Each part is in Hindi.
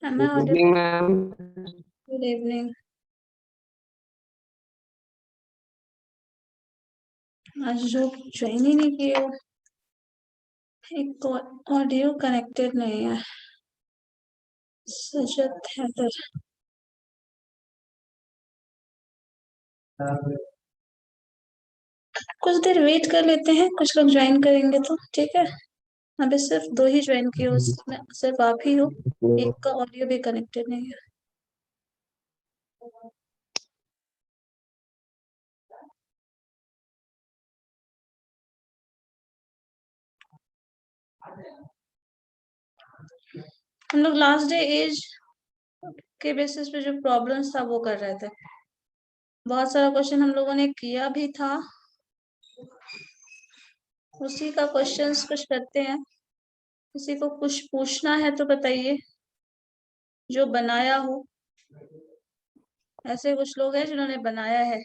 Am I Good audible? evening, ma'am. Good evening. आज जो ज्वाइन ही नहीं किए हो, एक ऑडियो कनेक्टेड नहीं है। सजत हैदर, कुछ देर वेट कर लेते हैं, कुछ लोग ज्वाइन करेंगे तो ठीक है। अभी सिर्फ 2 ही ज्वाइन किए हो, उसमें सिर्फ आप ही हो, एक का ऑडियो भी कनेक्टेड नहीं है। हम लोग लास्ट डे एज के बेसिस पे जो प्रॉब्लम्स था वो कर रहे थे। बहुत सारा क्वेश्चन हम लोगों ने किया भी था, उसी का क्वेश्चंस कुछ करते हैं। किसी को कुछ पूछना है तो बताइए, जो बनाया हो। ऐसे कुछ लोग हैं जिन्होंने बनाया है।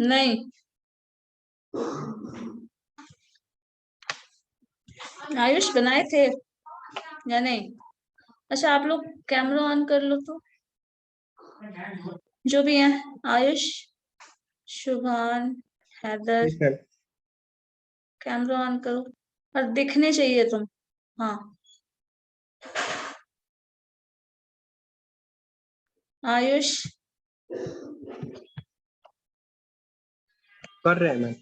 नहीं, आयुष बनाए थे या नहीं? अच्छा, आप लोग कैमरा ऑन कर लो तो, जो भी है। आयुष, शुभान, हैदर, कैमरा ऑन करो और दिखने चाहिए तुम। हाँ, आयुष कर रहे हैं मैम।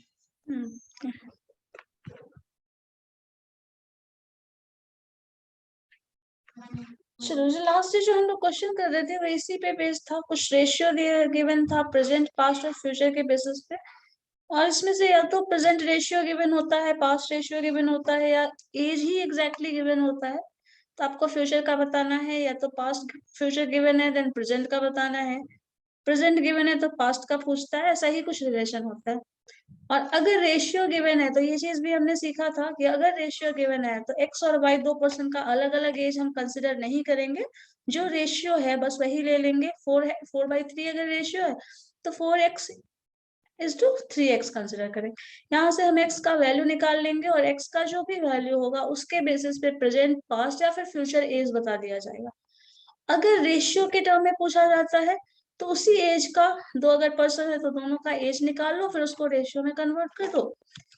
चलो, जो लास्ट से जो हम लोग क्वेश्चन कर रहे थे वो इसी पे बेस्ड था। कुछ रेशियो गिवन था प्रेजेंट, पास्ट और फ्यूचर के बेसिस पे। और इसमें से या तो प्रेजेंट रेशियो गिवन होता है, पास्ट रेशियो गिवन होता है, या एज ही एग्जैक्टली गिवन होता है। तो आपको फ्यूचर का बताना है, या तो पास्ट फ्यूचर गिवन है देन प्रेजेंट का बताना है। प्रेजेंट गिवन है तो पास्ट का पूछता है, ऐसा ही कुछ रिलेशन होता है। और अगर रेशियो गिवन है तो ये चीज भी हमने सीखा था कि अगर रेशियो गिवन है तो एक्स और वाई दो पर्सन का अलग अलग एज हम कंसिडर नहीं करेंगे। जो रेशियो है बस वही ले लेंगे। 4/3 अगर रेशियो है तो 4x is to 3x consider करें। यहाँ से हम x का वैल्यू निकाल लेंगे और x का जो भी वैल्यू होगा उसके बेसिस पे प्रेजेंट, पास्ट या फिर फ्यूचर एज बता दिया जाएगा। अगर रेशियो के टर्म में पूछा जाता है तो उसी एज का, दो अगर पर्सन है तो दोनों का एज निकाल लो, फिर उसको रेशियो में कन्वर्ट कर दो।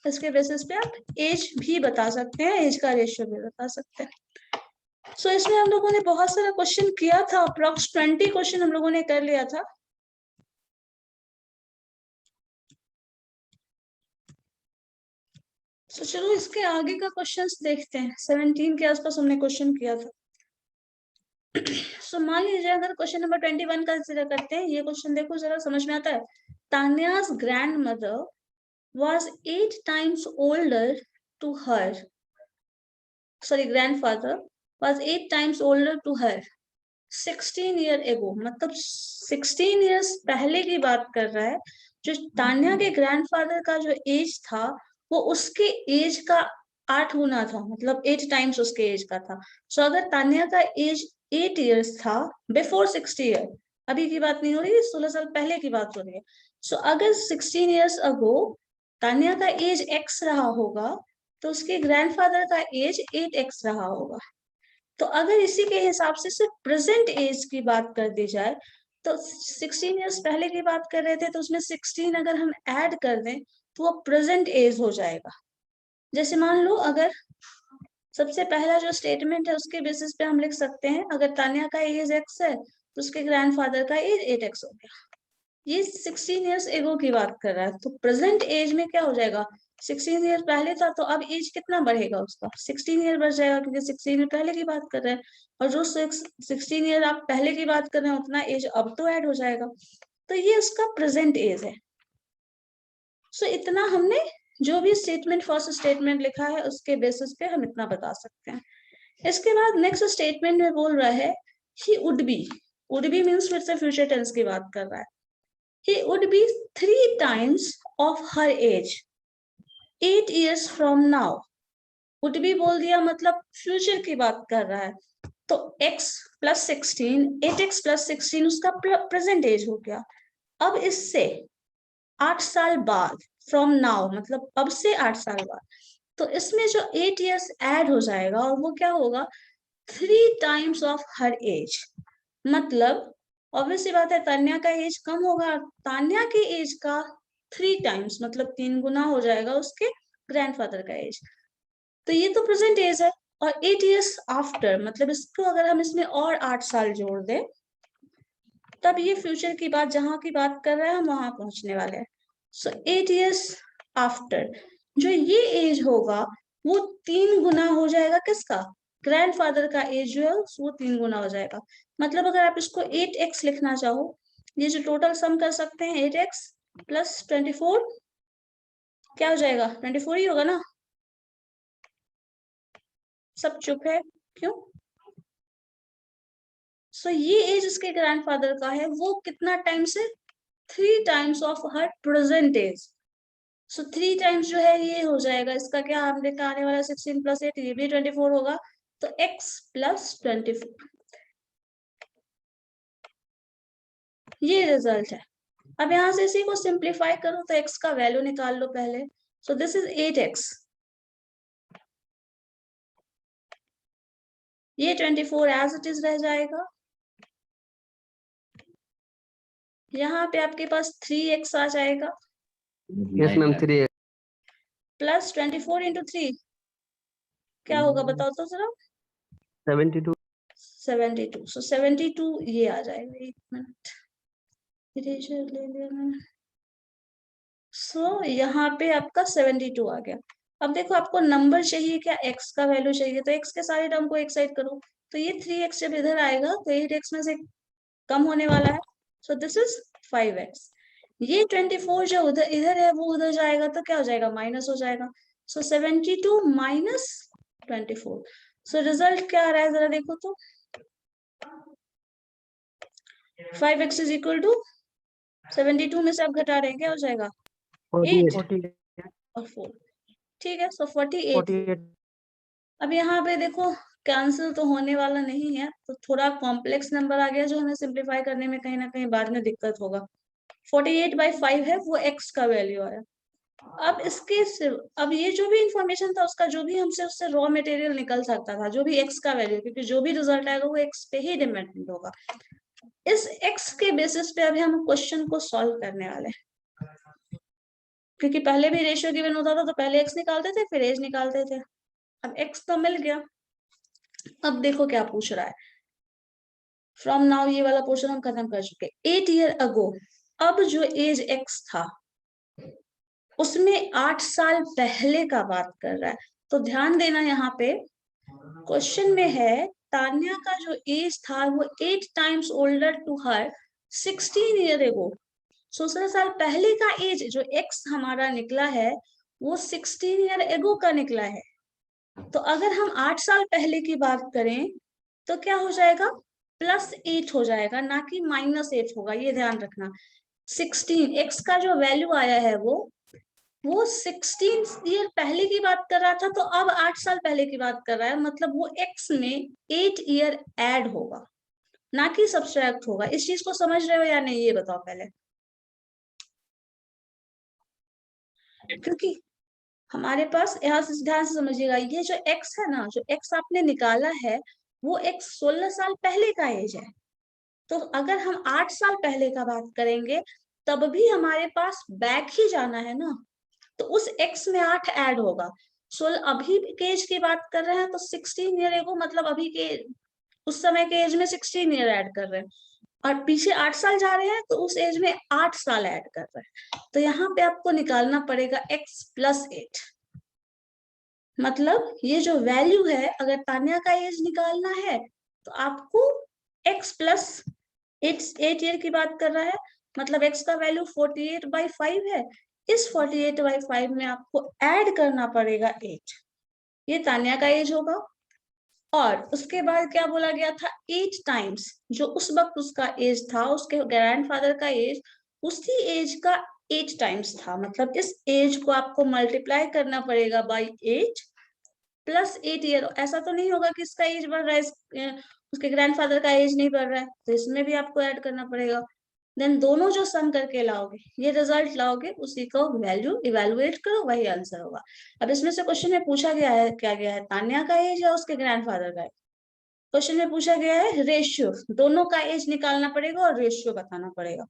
इसके बेसिस पे आप एज भी बता सकते हैं, एज का रेशियो भी बता सकते हैं। सो इसमें हम लोगों ने बहुत सारा क्वेश्चन किया था, अप्रोक्स 20 क्वेश्चन हम लोगों ने कर लिया था। तो चलो इसके आगे का क्वेश्चंस देखते हैं। 17 के आसपास हमने क्वेश्चन किया था। सो मान लीजिए अगर क्वेश्चन नंबर 21 कंसिडर करते हैं। ये क्वेश्चन देखो जरा, समझ में आता है। तान्याज grand mother was 8 times older to her. Sorry, grandfather was 8 times older to her 16 year ago. मतलब 16 years पहले की बात कर रहा है। जो तान्या के ग्रैंडफादर का जो एज था वो उसके एज का 8 गुना था, मतलब 8 टाइम्स उसके एज का था। सो अगर तान्या का एज 8 years था बिफोर 60 year, अभी की बात नहीं हो रही, 16 साल पहले की बात हो रही है। सो अगर 16 years ago तान्या का एज x रहा होगा तो उसके ग्रैंडफादर का एज 8x रहा होगा। तो अगर इसी के हिसाब से सिर्फ प्रेजेंट एज की बात कर दी जाए तो 16 इयर्स पहले की बात कर रहे थे तो उसमें 16 अगर हम ऐड कर दें तो वो प्रेजेंट एज हो जाएगा। जैसे मान लो अगर सबसे पहला जो स्टेटमेंट है उसके बेसिस पे हम लिख सकते हैं, अगर तान्या का एज x है तो उसके ग्रैंडफादर का एज 8x हो गया। ये 16 इयर्स एगो की बात कर रहा है, तो प्रेजेंट एज में क्या हो जाएगा? 16 ईयर पहले था तो अब एज कितना बढ़ेगा उसका? 16 ईयर बढ़ जाएगा, क्योंकि 16 ईयर पहले की बात कर रहे हैं। और जो 16 ईयर आप पहले की बात कर रहे हैं उतना एज अब तो ऐड हो जाएगा। तो ये उसका प्रेजेंट एज है। सो इतना हमने, जो भी स्टेटमेंट, फर्स्ट स्टेटमेंट लिखा है उसके बेसिस पे हम इतना बता सकते हैं। इसके बाद नेक्स्ट स्टेटमेंट में बोल रहा है he would be. Would be means फिर से फ्यूचर टेंस की बात कर रहा है। he would be 3 times of her age 8 years from now. would be बोल दिया मतलब फ्यूचर की बात कर रहा है। तो x प्लस 16, 8x प्लस 16 उसका प्रेजेंट एज हो गया। अब इससे 8 साल बाद, फ्रॉम नाउ मतलब अब से 8 साल बाद, तो इसमें जो 8 ईयर्स ऐड हो जाएगा और वो क्या होगा, 3 टाइम्स ऑफ हर एज। मतलब ऑब्वियसली बात है, तान्या का एज कम होगा, तान्या के एज का 3 टाइम्स मतलब 3 गुना हो जाएगा उसके ग्रैंडफादर का एज। तो ये तो प्रेजेंट एज है। और 8 ईयर्स आफ्टर मतलब इसको अगर हम इसमें और 8 साल जोड़ दें, तब ये फ्यूचर की बात, जहां की बात कर रहे हैं हम वहां पहुंचने वाले हैं। सो 8 ईयर्स आफ्टर जो ये एज होगा वो 3 गुना हो जाएगा किसका, ग्रैंडफादर का एज जो है वो 3 गुना हो जाएगा। मतलब अगर आप इसको 8x लिखना चाहो, ये जो टोटल सम कर सकते हैं 8x प्लस 24, क्या हो जाएगा, 24 ही होगा ना। सब चुप है क्यों। सो ये एज इसके ग्रैंडफादर का है, वो कितना टाइम से, 3 times of her present age. So 3 times जो है ये हो जाएगा इसका, क्या हमने कहा आने वाला 16 प्लस 8, ये भी 24 होगा, तो x प्लस 24, ये रिजल्ट है। अब यहां से इसी को सिंप्लीफाई करो तो x का वैल्यू निकाल लो पहले। सो दिस इज 8x, ये 24 एज इट इज रह जाएगा। यहाँ पे आपके पास 3x आ जाएगा, यस मैम 3 प्लस 24 इंटू 3 क्या होगा बताओ तो जरा, 72 72। सो 72 ये आ जाएगा, एक मिनट इरेजर ले लिया मैंने। सो यहाँ पे आपका 72 आ गया। अब देखो आपको नंबर चाहिए क्या, x का वैल्यू चाहिए, तो x के सारे टर्म को एक साइड करो, तो ये 3x जब इधर आएगा तो 8x में से कम होने वाला है, सो दिस इज 5x। ये 24 जो उधर इधर है वो उधर जाएगा तो क्या हो जाएगा, माइनस हो जाएगा। सो 72 माइनस 24। सो रिजल्ट क्या आ रहा है जरा देखो तो, 5x इज इक्वल टू 72 में से आप घटा रहे हैं, क्या हो जाएगा 8 और 4, ठीक है। सो 48। अब यहाँ पे देखो कैंसिल तो होने वाला नहीं है, तो थोड़ा कॉम्प्लेक्स नंबर आ गया जो हमें सिंप्लीफाई करने में कहीं ना कहीं बाद में दिक्कत होगा। 48/5 है वो x का वैल्यू आया। अब अब ये जो भी इंफॉर्मेशन था उसका, जो भी हमसे उससे रॉ मटेरियल निकल सकता था, जो भी x का वैल्यू, क्योंकि जो भी रिजल्ट आएगा वो x पे ही डिपेंडेंट होगा। इस x के बेसिस पे अभी हम क्वेश्चन को सॉल्व करने वाले हैं, क्योंकि पहले भी रेशियो गिवन होता था तो पहले x निकालते थे फिर एज निकालते थे। अब x तो मिल गया, अब देखो क्या पूछ रहा है। फ्रॉम नाउ ये वाला पोर्शन हम खत्म कर चुके। 8 ईयर अगो, अब जो एज x था उसमें 8 साल पहले का बात कर रहा है। तो ध्यान देना यहाँ पे क्वेश्चन में है तान्या का जो एज था वो 8 times older to her 16 year ago. 16 साल पहले का एज जो x हमारा निकला है वो 16 ईयर एगो का निकला है। तो अगर हम 8 साल पहले की बात करें तो क्या हो जाएगा, +8 हो जाएगा, ना कि -8 होगा, ये ध्यान रखना। 16 x का जो वैल्यू आया है वो 16 ईयर पहले की बात कर रहा था, तो अब 8 साल पहले की बात कर रहा है, मतलब वो x में 8 ईयर ऐड होगा, ना कि सब्सट्रैक्ट होगा। इस चीज को समझ रहे हो या नहीं ये बताओ पहले। क्योंकि हमारे पास, यहाँ से ध्यान से समझिएगा, ये जो x है ना, जो x आपने निकाला है वो x 16 साल पहले का एज है। तो अगर हम 8 साल पहले का बात करेंगे तब भी हमारे पास बैक ही जाना है ना, तो उस x में 8 ऐड होगा। 16 अभी के एज की बात कर रहे हैं तो 16 ईयर एगो मतलब अभी के उस समय के एज में 16 ईयर ऐड कर रहे हैं, और पीछे 8 साल जा रहे हैं तो उस एज में 8 साल ऐड कर रहे हैं। तो यहाँ पे आपको निकालना पड़ेगा x प्लस 8। मतलब ये जो वैल्यू है, अगर तान्या का एज निकालना है तो आपको x प्लस 8 ईयर की बात कर रहा है, मतलब x का वैल्यू 48/5 है। इस 48/5 में आपको ऐड करना पड़ेगा 8, ये तान्या का एज होगा। और उसके बाद क्या बोला गया था, 8 टाइम्स जो उस वक्त उसका एज था, उसके ग्रैंडफादर का एज उसी एज का 8 टाइम्स था। मतलब इस एज को आपको मल्टीप्लाई करना पड़ेगा बाई 8 प्लस 8 ईयर। ऐसा तो नहीं होगा कि इसका एज बढ़ रहा है उसके ग्रैंडफादर का एज नहीं बढ़ रहा है, तो इसमें भी आपको ऐड करना पड़ेगा। देन दोनों जो सम करके लाओगे, ये रिजल्ट लाओगे, उसी को वैल्यू इवेलुएट करो, वही आंसर होगा। अब इसमें से क्वेश्चन में पूछा गया है, क्या गया है, तान्या का एज या उसके ग्रैंडफादर का एज। क्वेश्चन में पूछा गया है रेशियो, दोनों का एज निकालना पड़ेगा और रेशियो बताना पड़ेगा।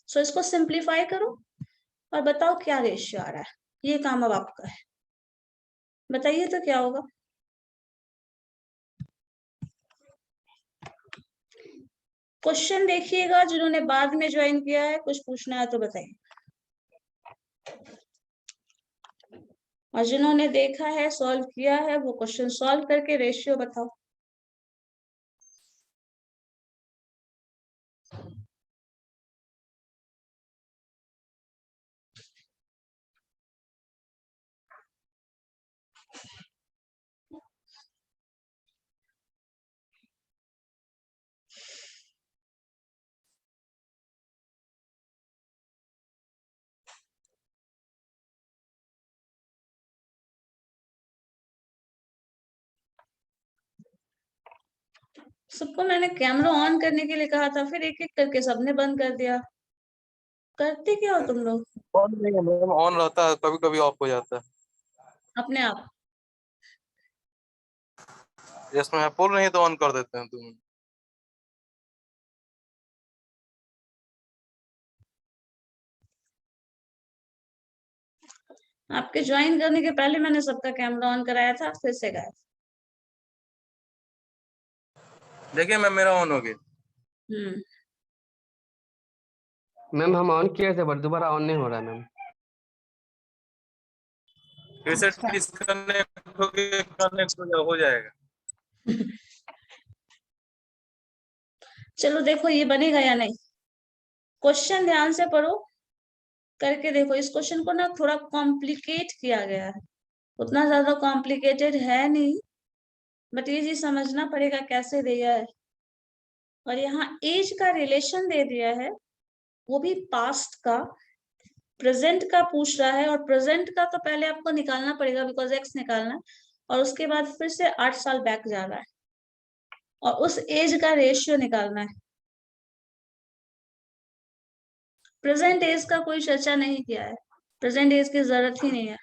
सो इसको सिंप्लीफाई करो और बताओ क्या रेशियो आ रहा है। ये काम अब आपका है, बताइए तो क्या होगा। क्वेश्चन देखिएगा, जिन्होंने बाद में ज्वाइन किया है, कुछ पूछना है तो बताइए, और जिन्होंने देखा है, सॉल्व किया है, वो क्वेश्चन सॉल्व करके रेशियो बताओ। सबको मैंने कैमरा ऑन करने के लिए कहा था, फिर एक एक करके सबने बंद कर दिया। करते क्या हो तुम लोग ऑन नहीं है मैम, ऑन रहता है, कभी कभी ऑफ हो जाता है। अपने आप? इसमें आप बोल रही है तो ऑन कर देते हैं तुम। आपके ज्वाइन करने के पहले मैंने सबका कैमरा ऑन कराया था, फिर से गायब। देखिए मैम, मेरा ऑन हो गया। हम्म, मैम हम ऑन किए थे बट दोबारा ऑन नहीं हो रहा मैम। फिर से अच्छा। डिस्कनेक्ट हो जाएगा। चलो देखो ये बनेगा या नहीं, क्वेश्चन ध्यान से पढ़ो, करके देखो। इस क्वेश्चन को ना थोड़ा कॉम्प्लिकेट किया गया है, उतना ज्यादा कॉम्प्लिकेटेड है नहीं, बट ये चीज समझना पड़ेगा कैसे दिया है। और यहाँ एज का रिलेशन दे दिया है, वो भी पास्ट का, प्रेजेंट का पूछ रहा है, और प्रेजेंट का तो पहले आपको निकालना पड़ेगा, बिकॉज एक्स निकालना है, और उसके बाद फिर से 8 साल बैक जा रहा है, और उस एज का रेशियो निकालना है। प्रेजेंट एज का कोई चर्चा नहीं किया है, प्रेजेंट एज की जरूरत ही नहीं है।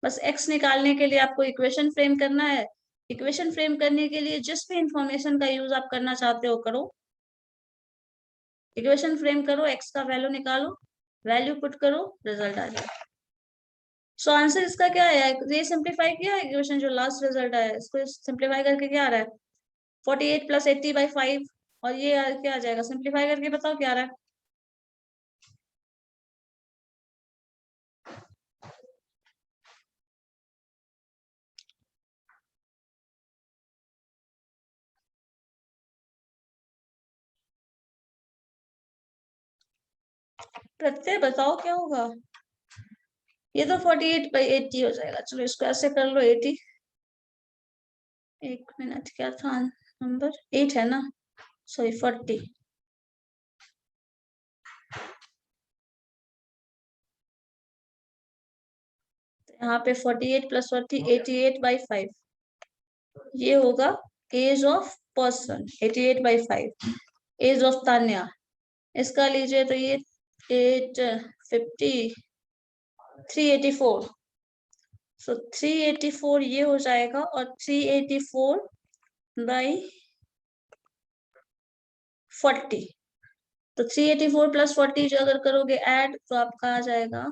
बस एक्स निकालने के लिए आपको इक्वेशन फ्रेम करना है। इक्वेशन फ्रेम करने के लिए जिस भी इंफॉर्मेशन का यूज आप करना चाहते हो करो, इक्वेशन फ्रेम करो, एक्स का वैल्यू निकालो, वैल्यू पुट करो, रिजल्ट आ जाए। सो आंसर इसका क्या है, ये सिंप्लीफाई किया है इक्वेशन, जो लास्ट रिजल्ट आया है इसको सिंप्लीफाई करके क्या आ रहा है, 48 + 80/5, और ये क्या आ जाएगा, सिंप्लीफाई करके बताओ क्या आ रहा है। प्रत्यय बताओ क्या होगा। ये तो 48/80 हो जाएगा, चलो इसको ऐसे कर लो 80। एक मिनट, क्या था नंबर, 8 है ना, सॉरी 40। यहाँ पे 48 + 40 88/5, ये होगा age of person, 88/5 age of Tanya. इसका लीजिए तो ये 850 384, सो 384 ये हो जाएगा, और 384/40, तो 384 + 40 जो अगर करोगे ऐड तो आपका आ जाएगा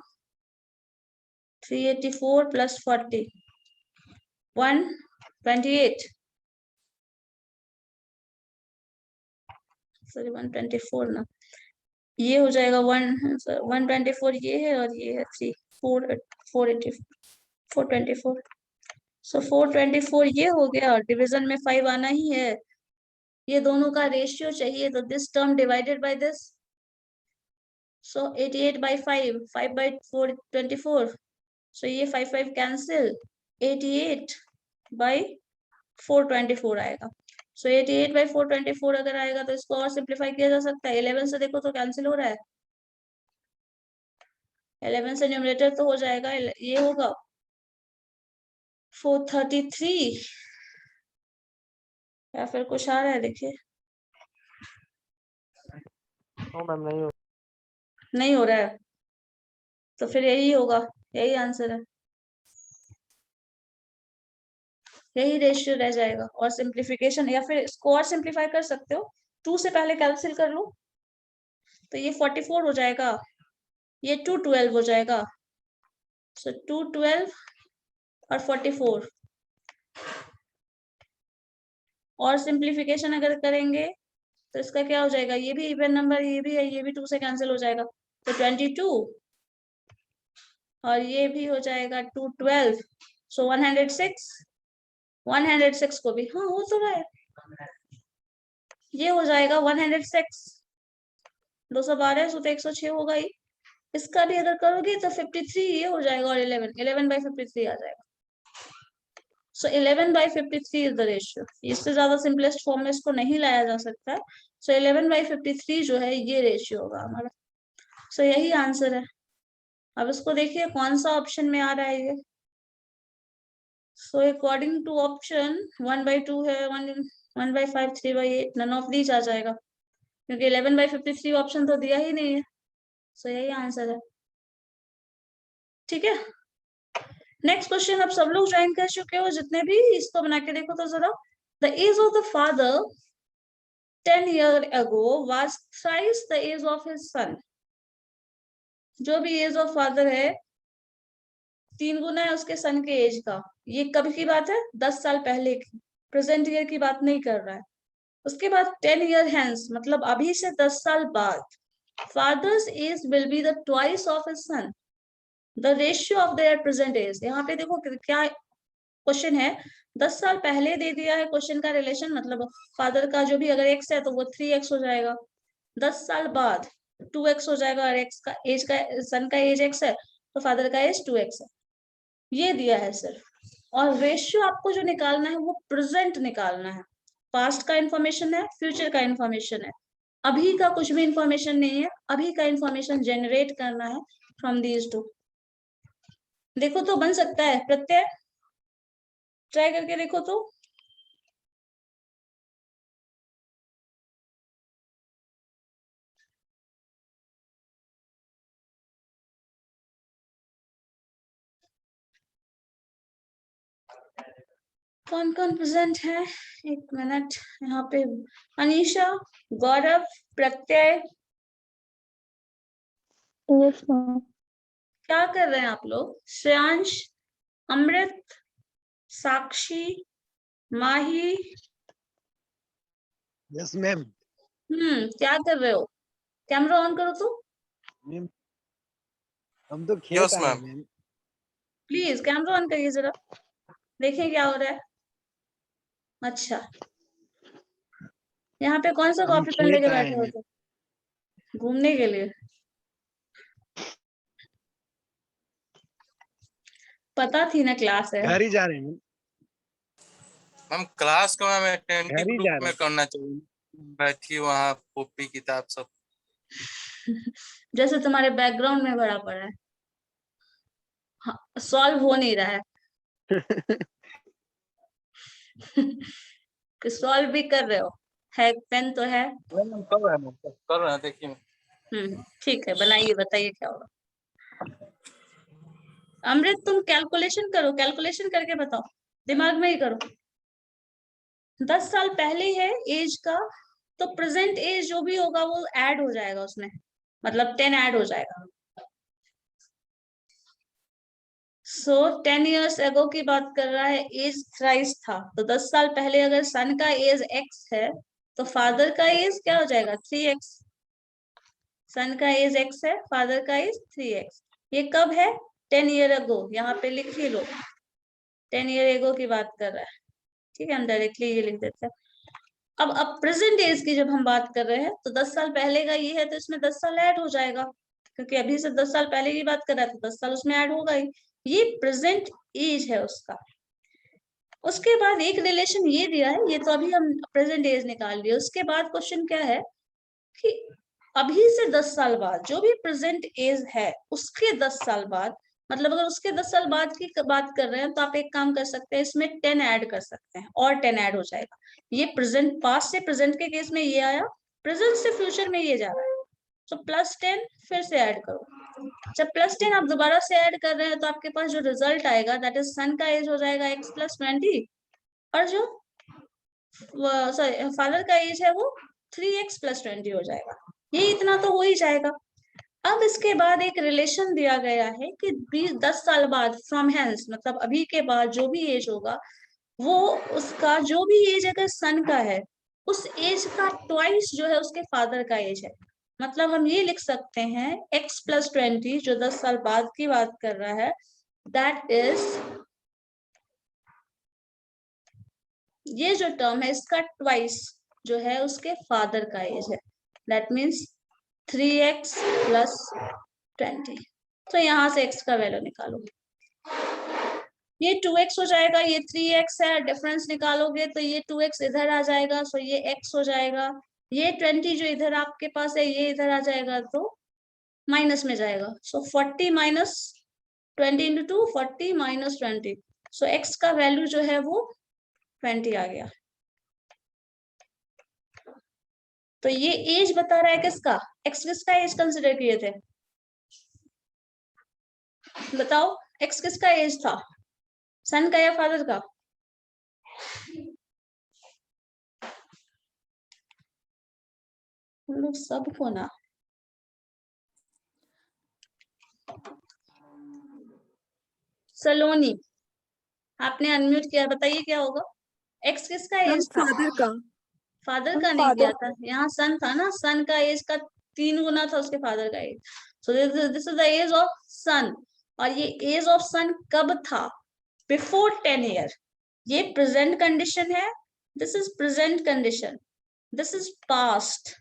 384 + 40 128, सॉरी 124 ना, ये हो जाएगा 124 ये है, और ये है 424। सो 424 ये हो गया, और डिवीजन में 5 आना ही है। ये दोनों का रेशियो चाहिए, तो this term divided by this, so 88/5, 5/4 24, so ये 5 कैंसिल, 88/424 आएगा। सो 88/424 अगर आएगा तो इसको और सिंप्लीफाई किया जा सकता है, 11 से देखो तो कैंसिल हो रहा है, 11 से न्यूमरेटर तो हो जाएगा, ये होगा 433, या फिर कुछ आ रहा है देखिए, नो मैम नहीं हो। नहीं हो रहा है, तो फिर यही होगा, यही आंसर है, यही रेशियो रह जाएगा। और सिंप्लीफिकेशन, या फिर इसको और सिंप्लीफाई कर सकते हो, 2 से पहले कैंसिल कर लो, तो ये 44 हो जाएगा, ये 212 हो जाएगा। सो 212 और 44, और सिंप्लीफिकेशन अगर करेंगे तो इसका क्या हो जाएगा, ये भी इवन नंबर, ये भी है, ये भी 2 से कैंसिल हो जाएगा, तो 22, और ये भी हो जाएगा 212, सो 106, 106 को भी, हाँ हो तो रहा है, ये हो जाएगा 106, 212 सो तो 106 होगा ही। इसका भी अगर करोगे तो 53 ये हो जाएगा, और 11/53 आ जाएगा। सो 11/53 इज द रेशियो। इससे ज्यादा सिंपलेस्ट फॉर्म में इसको नहीं लाया जा सकता। सो 11/53 जो है ये रेशियो होगा हमारा। सो यही आंसर है। अब इसको देखिए कौन सा ऑप्शन में आ रहा है ये। सो अकॉर्डिंग टू ऑप्शन 1/2 है, 1/5, 3/8, नन ऑफ दीज आ जाएगा, क्योंकि 11/53 ऑप्शन तो दिया ही नहीं है। सो यही आंसर है। ठीक है, नेक्स्ट क्वेश्चन। अब सब लोग ज्वाइन कर चुके हो जितने भी, इसको बना के देखो तो जरा। The age of the father 10 years ago was thrice the age of his son. जो भी एज ऑफ फादर है 3 गुना है उसके सन के एज का। ये कब की बात है, 10 साल पहले की, प्रेजेंट ईयर की बात नहीं कर रहा है। उसके बाद 10 year hence, मतलब अभी से 10 साल बाद, father's age will be the twice of his son, the ratio of their present age. यहाँ पे देखो क्या क्वेश्चन है, 10 साल पहले दे दिया है क्वेश्चन का रिलेशन, मतलब फादर का जो भी अगर x है तो वो 3x हो जाएगा, 10 साल बाद 2x हो जाएगा, और x का एज का सन का एज x है तो फादर का एज 2x है। ये दिया है सिर्फ, और रेशियो आपको जो निकालना है वो प्रेजेंट निकालना है। पास्ट का इंफॉर्मेशन है, फ्यूचर का इंफॉर्मेशन है, अभी का कुछ भी इंफॉर्मेशन नहीं है, अभी का इंफॉर्मेशन जनरेट करना है फ्रॉम दीज टू। देखो तो बन सकता है प्रत्यय, ट्राई करके देखो तो। कौन कौन प्रेजेंट है, एक मिनट यहाँ पे। अनीशा, गौरव, प्रत्यय, यस मैम। क्या कर रहे हैं आप लोग? श्रेयांश, अमृत, साक्षी, माही, यस मैम। क्या कर रहे हो? कैमरा ऑन करो तो मैम हम तो खेल यस रहे हैं ma'am. Ma'am. Please, camera on करिए जरा, देखिए क्या हो रहा है। अच्छा, यहाँ पे कौन सा हम कॉपी पेन खेल लेके रहे बैठे हैं हो मैम। तुम? घूमने के लिए? पता थी ना क्लास है। घर ही जा रहे हैं मैम। मैम क्लास को मैम अटेंटिव घर ही ग्रुप जा रहे में हैं। करना चाहिए, बैठी वहाँ कॉपी किताब सब। जैसे तुम्हारे बैकग्राउंड में भरा पड़ा है, हाँ, सॉल्व हो नहीं रहा है। सॉल्व भी कर रहे हो, है पेन तो है। मैम कर रहे हैं, मैम कर रहे हैं, देखिए। ठीक है, बनाइए, बताइए क्या होगा। अमृत तुम कैलकुलेशन करो, कैलकुलेशन करके बताओ, दिमाग में ही करो। 10 साल पहले है एज का, तो प्रेजेंट एज जो भी होगा वो ऐड हो जाएगा उसमें, मतलब 10 ऐड हो जाएगा। सो 10 years ago की बात कर रहा है, एज थ्राइस था, तो 10 साल पहले अगर सन का एज x है तो फादर का एज क्या हो जाएगा, 3x। सन का एज x है, फादर का एज 3x। ये कब है, 10 year ago, यहाँ पे लिख ही लो, 10 year ago की बात कर रहा है। ठीक है, हम डायरेक्टली ये लिख देते हैं। अब प्रेजेंट एज की जब हम बात कर रहे हैं तो 10 साल पहले का ये है, तो इसमें 10 साल ऐड हो जाएगा, क्योंकि अभी से 10 साल पहले की बात कर रहा है तो 10 साल उसमें ऐड होगा ही। ये प्रेजेंट एज है उसका। उसके बाद एक रिलेशन ये दिया है, ये तो अभी हम प्रेजेंट एज निकाल लिए। उसके बाद क्वेश्चन क्या है कि अभी से 10 साल बाद जो भी प्रेजेंट एज है उसके 10 साल बाद, मतलब अगर उसके 10 साल बाद की बात कर रहे हैं तो आप एक काम कर सकते हैं, इसमें 10 ऐड कर सकते हैं और 10 ऐड हो जाएगा। ये प्रेजेंट, पास्ट से प्रेजेंट के केस में ये आया, प्रेजेंट से फ्यूचर में ये जा रहा है। सो +10 फिर से ऐड करो। जब +10 आप दोबारा से ऐड कर रहे हैं तो आपके पास जो रिजल्ट आएगा दैट इज सन का एज हो जाएगा x + 20 और जो सॉरी फादर का एज है वो 3x + 20 हो जाएगा। ये इतना तो हो ही जाएगा। अब इसके बाद एक रिलेशन दिया गया है कि 10 साल बाद फ्रॉम हेंस, मतलब अभी के बाद जो भी एज होगा वो उसका जो भी एज अगर सन का है उस एज का ट्वाइस जो है उसके फादर का एज है। मतलब हम ये लिख सकते हैं x + 20 जो 10 साल बाद की बात कर रहा है दैट इज, ये जो टर्म है इसका ट्वाइस जो है उसके फादर का एज है, दैट मीन्स 3x + 20। तो यहां से x का वैल्यू निकालो, ये 2x हो जाएगा, ये 3x है, डिफरेंस निकालोगे तो ये 2x इधर आ जाएगा, सो ये x हो जाएगा। ये 20 जो इधर आपके पास है ये इधर आ जाएगा तो माइनस में जाएगा, सो 40 - 20 × 2 40 - 20, सो x का वैल्यू जो है वो 20 आ गया। तो ये एज बता रहा है किसका, x किसका एज कंसिडर किए थे, बताओ x किसका एज था, सन का या फादर का? हम लोग सबको ना, सलोनी आपने अनम्यूट किया, बताइए क्या होगा, x किसका एज था? फादर का। फादर का नहीं किया था, यहाँ सन था ना, सन का एज का 3 गुना था उसके फादर का age, so this is the age of son. और ये एज ऑफ सन कब था, बिफोर 10 ईयर। ये प्रेजेंट कंडीशन है, this is present condition, this is past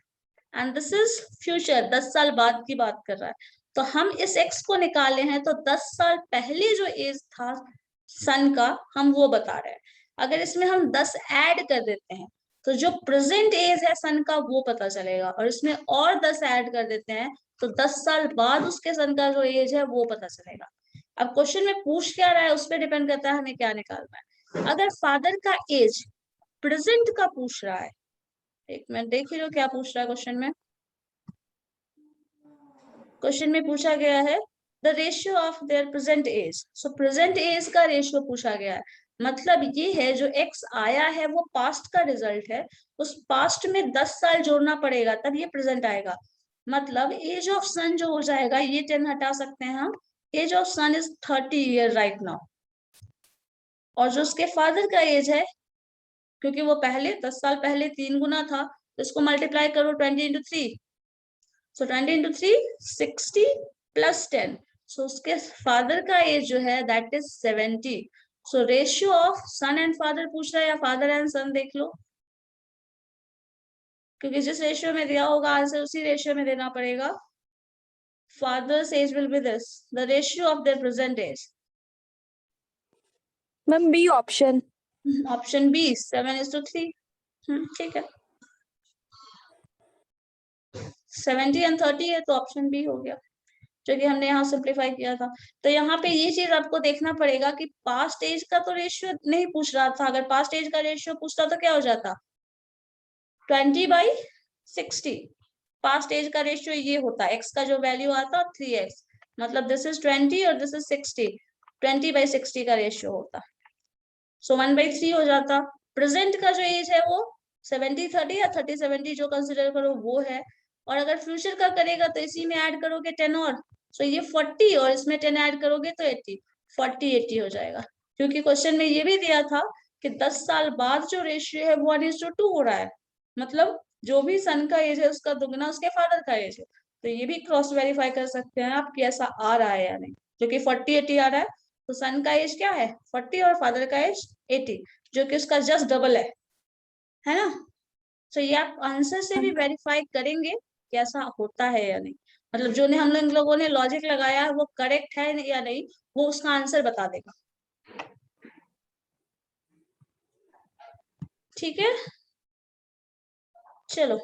and this is future, 10 साल बाद की बात कर रहा है। तो हम इस x को निकाले हैं तो 10 साल पहले जो एज था सन का हम वो बता रहे हैं। अगर इसमें हम 10 ऐड कर देते हैं तो जो प्रेजेंट एज है सन का वो पता चलेगा, और इसमें और 10 ऐड कर देते हैं तो 10 साल बाद उसके सन का जो एज है वो पता चलेगा। अब क्वेश्चन में पूछ क्या रहा है उस पर डिपेंड करता है हमें क्या निकालना है। अगर फादर का एज प्रेजेंट का पूछ रहा है, एक मिनट देख लो क्या पूछ रहा है क्वेश्चन में। क्वेश्चन में पूछा गया है the ratio of their present age, so present age का रेशियो पूछा गया है। मतलब ये है जो x आया है वो पास्ट का रिजल्ट है, उस पास्ट में 10 साल जोड़ना पड़ेगा तब ये प्रेजेंट आएगा। मतलब एज ऑफ सन जो हो जाएगा, ये 10 हटा सकते हैं हम, age of son is 30 year right now. और जो उसके फादर का एज है, क्योंकि वो पहले 10 साल पहले 3 गुना था, तो इसको मल्टीप्लाई करो 20 × 3, सो 20 × 3 60 + 10, सो उसके फादर का एज जो है that is 70। So ratio of son and father पूछ रहा है या फादर एंड सन, देख लो, क्योंकि जिस रेशियो में दिया होगा आंसर उसी रेशियो में देना पड़ेगा। Father's age will be this, the ratio of their present age. Ma'am B option. Option B 7:3, ठीक है, 70 और 30 है तो ऑप्शन बी हो गया, जो कि हमने यहाँ सिंप्लीफाई किया था। तो यहाँ पे ये चीज आपको देखना पड़ेगा कि पास्ट एज का तो रेशियो नहीं पूछ रहा था, अगर पास्ट एज का रेशियो पूछता तो क्या हो जाता 20/60, पास्ट एज का रेशियो ये होता, x का जो वैल्यू आता 3x, मतलब दिस इज 20 और दिस इज 60, 20/60 का रेशियो होता, सो 1/3 हो जाता। प्रेजेंट का जो एज है वो 70/30 या 30/70 जो कंसिडर करो वो है, और अगर फ्यूचर का करेगा तो इसी में ऐड करोगे 10 और, सो ये 40 और इसमें 10 ऐड करोगे तो 80, 40/80 हो जाएगा। क्योंकि क्वेश्चन में ये भी दिया था कि 10 साल बाद जो रेशियो है वो 1:2 हो रहा है, मतलब जो भी सन का एज है उसका दुगना उसके फादर का एज है। तो ये भी क्रॉस वेरीफाई कर सकते हैं आप कि ऐसा आ रहा है या नहीं, जो कि 40/80 आ रहा है, तो सन का एज क्या है 40 और फादर का एज 80, जो कि उसका जस्ट डबल है ना। तो ये आप आंसर से भी वेरीफाई करेंगे कि ऐसा होता है या नहीं, मतलब जो ने हम लोगों ने लॉजिक लगाया है वो करेक्ट है या नहीं, वो उसका आंसर बता देगा, ठीक है। चलो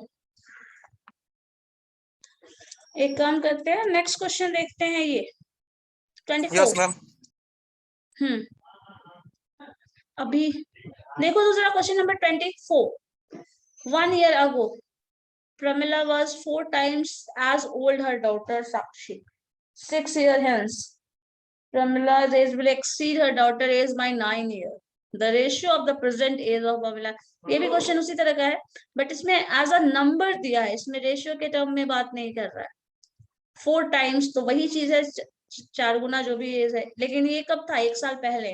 एक काम करते हैं, नेक्स्ट क्वेश्चन देखते हैं, ये 24। Yes ma'am. अभी देखो दूसरा question number 24, 1 year ago Pramila was 4 times as old her daughter Sakshi. 6 years hence, Pramila's age will exceed her daughter age by 9 years. The ratio of the present age of Pramila. ये भी क्वेश्चन उसी तरह का है, बट इसमें एज अ नंबर दिया है, इसमें रेशियो के टर्म में बात नहीं कर रहा है। 4 टाइम्स तो वही चीज है, 4 गुना जो भी एज है, लेकिन ये कब था? 1 साल पहले।